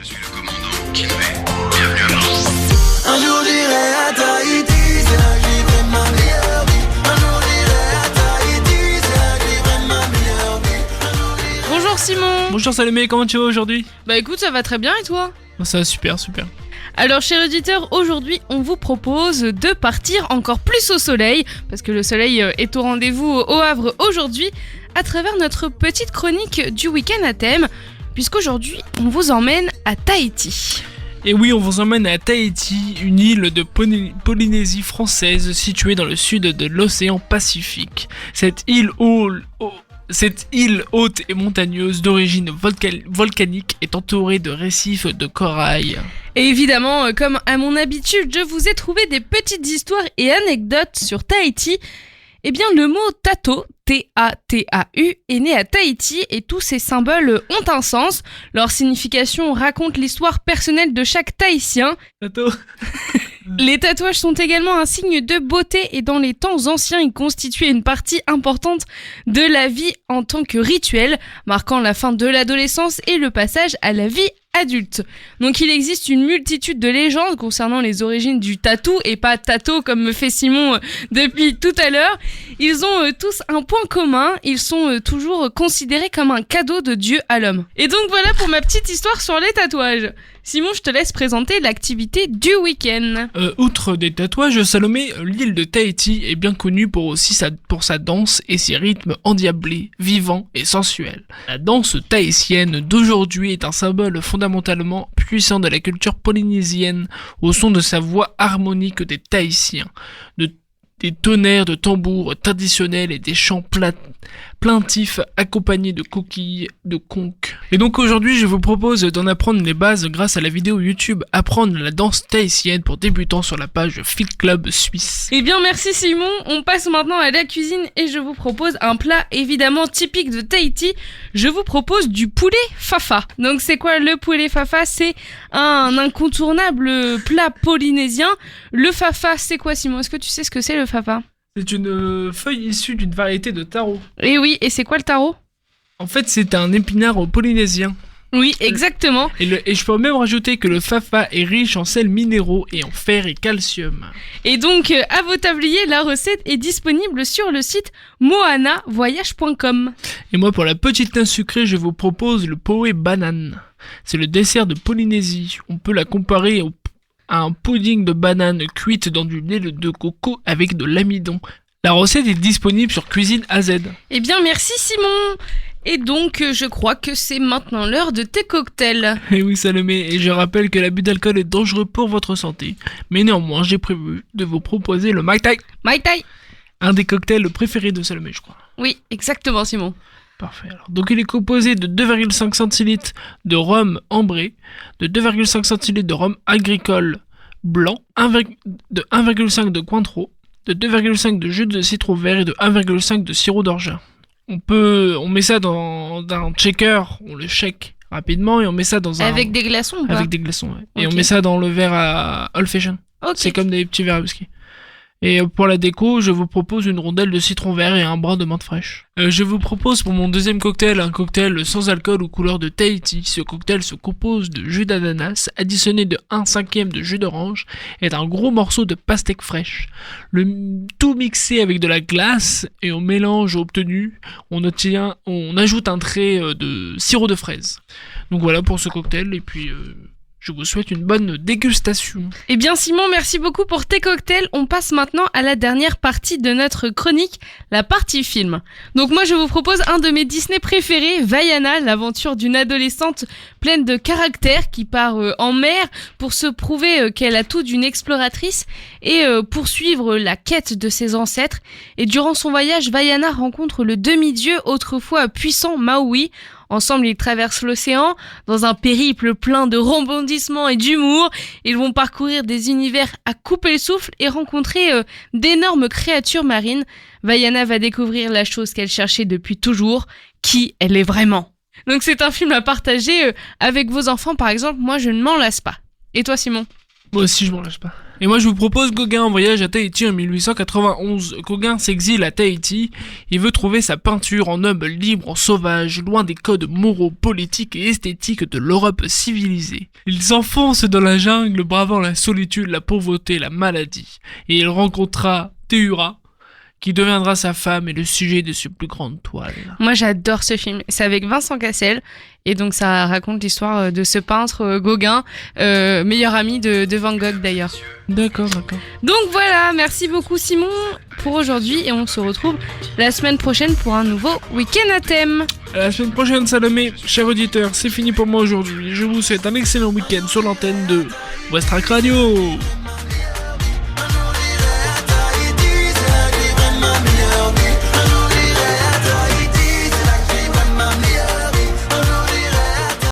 Je suis le commandant Kinvey. Bienvenue à bord. Un jour j'irai à Tahiti, c'est là que je vivrai ma meilleure vie. Un jour j'irai à Tahiti, c'est là que je vivrai ma meilleure vie. Un jour j'irai... Bonjour Simon. Bonjour Salomé, comment tu vas aujourd'hui ? Bah écoute, ça va très bien et toi ? Ça va super. Alors chers auditeurs, aujourd'hui on vous propose de partir encore plus au soleil, parce que le soleil est au rendez-vous au Havre aujourd'hui, à travers notre petite chronique du week-end à thème, puisqu'aujourd'hui on vous emmène à Tahiti. Et oui, on vous emmène à Tahiti, une île de Polynésie française située dans le sud de l'océan Pacifique. Cette île haute et montagneuse d'origine volcanique est entourée de récifs de corail. Et évidemment, comme à mon habitude, je vous ai trouvé des petites histoires et anecdotes sur Tahiti. Eh bien, le mot tato, T-A-T-A-U, est né à Tahiti et tous ces symboles ont un sens. Leur signification raconte l'histoire personnelle de chaque Tahitien. Tato. Les tatouages sont également un signe de beauté et dans les temps anciens, ils constituaient une partie importante de la vie en tant que rituel, marquant la fin de l'adolescence et le passage à la vie adulte. Donc il existe une multitude de légendes concernant les origines du tatou et pas tato comme me fait Simon depuis tout à l'heure. Ils ont tous un point commun, ils sont toujours considérés comme un cadeau de Dieu à l'homme. Et donc voilà pour ma petite histoire sur les tatouages. Simon, je te laisse présenter l'activité du week-end. Outre des tatouages, Salomé, l'île de Tahiti est bien connue pour sa danse et ses rythmes endiablés, vivants et sensuels. La danse tahitienne d'aujourd'hui est un symbole fondamentalement puissant de la culture polynésienne, au son de sa voix harmonique des Tahitiens, des tonnerres de tambours traditionnels et des chants plaintifs accompagnés de coquilles de conques. Et donc aujourd'hui, je vous propose d'en apprendre les bases grâce à la vidéo YouTube Apprendre la danse tahitienne pour débutants sur la page Fit Club Suisse. Eh bien merci Simon, on passe maintenant à la cuisine et je vous propose un plat évidemment typique de Tahiti. Je vous propose du poulet fafa. Donc c'est quoi le poulet fafa ? C'est un incontournable plat polynésien. Le fafa, c'est quoi Simon ? Est-ce que tu sais ce que c'est le fafa ? C'est une feuille issue d'une variété de taro. Et oui, et c'est quoi le taro ? En fait, c'est un épinard polynésien. Oui, exactement. Et je peux même rajouter que le fafa est riche en sels minéraux et en fer et calcium. Et donc, à vos tabliers, la recette est disponible sur le site mohanavoyage.com. Et moi, pour la petite teinte sucrée, je vous propose le poé banane. C'est le dessert de Polynésie. On peut la comparer à un pudding de banane cuite dans du lait de coco avec de l'amidon. La recette est disponible sur Cuisine AZ. Eh bien, merci Simon. Et donc, je crois que c'est maintenant l'heure de tes cocktails. Et oui Salomé, et je rappelle que l'abus d'alcool est dangereux pour votre santé. Mais néanmoins, j'ai prévu de vous proposer le Mai Tai. Mai Tai. Un des cocktails préférés de Salomé, je crois. Oui, exactement Simon. Parfait. Alors, donc il est composé de 2,5 centilitres de rhum ambré, de 2,5 centilitres de rhum agricole blanc, de 1,5 de Cointreau, de 2,5 de jus de citron vert et de 1,5 de sirop d'orgeat. On met ça dans un shaker, on le shake rapidement et on met ça dans un... Avec des glaçons ou pas ? Avec des glaçons, ouais. Okay. Et on met ça dans le verre à old fashion. Okay. C'est comme des petits verres à whisky. Et pour la déco, je vous propose une rondelle de citron vert et un brin de menthe fraîche. Je vous propose pour mon deuxième cocktail un cocktail sans alcool aux couleurs de Tahiti. Ce cocktail se compose de jus d'ananas additionné de 1/5 de jus d'orange et d'un gros morceau de pastèque fraîche. Le tout mixé avec de la glace et au mélange obtenu, on ajoute un trait de sirop de fraise. Donc voilà pour ce cocktail et puis... je vous souhaite une bonne dégustation. Eh bien Simon, merci beaucoup pour tes cocktails. On passe maintenant à la dernière partie de notre chronique, la partie film. Donc moi je vous propose un de mes Disney préférés, Vaiana, l'aventure d'une adolescente pleine de caractère qui part en mer pour se prouver qu'elle a tout d'une exploratrice et poursuivre la quête de ses ancêtres. Et durant son voyage, Vaiana rencontre le demi-dieu autrefois puissant Maui. Ensemble, ils traversent l'océan dans un périple plein de rebondissements et d'humour. Ils vont parcourir des univers à couper le souffle et rencontrer d'énormes créatures marines. Vaiana va découvrir la chose qu'elle cherchait depuis toujours, qui elle est vraiment. Donc c'est un film à partager avec vos enfants, par exemple. Moi, je ne m'en lasse pas. Et toi, Simon ? Moi aussi, je m'en lâche pas. Et moi je vous propose Gauguin en voyage à Tahiti en 1891. Gauguin s'exile à Tahiti, il veut trouver sa peinture en homme libre, sauvage, loin des codes moraux, politiques et esthétiques de l'Europe civilisée. Il s'enfonce dans la jungle, bravant la solitude, la pauvreté, la maladie. Et il rencontra Théura, qui deviendra sa femme et le sujet de ses plus grandes toiles. Moi j'adore ce film, c'est avec Vincent Cassel et donc ça raconte l'histoire de ce peintre Gauguin, meilleur ami de Van Gogh d'ailleurs. D'accord. Donc voilà, merci beaucoup Simon pour aujourd'hui et on se retrouve la semaine prochaine pour un nouveau week-end à thème. À la semaine prochaine Salomé, chers auditeurs, c'est fini pour moi aujourd'hui. Je vous souhaite un excellent week-end sur l'antenne de Westrack Radio.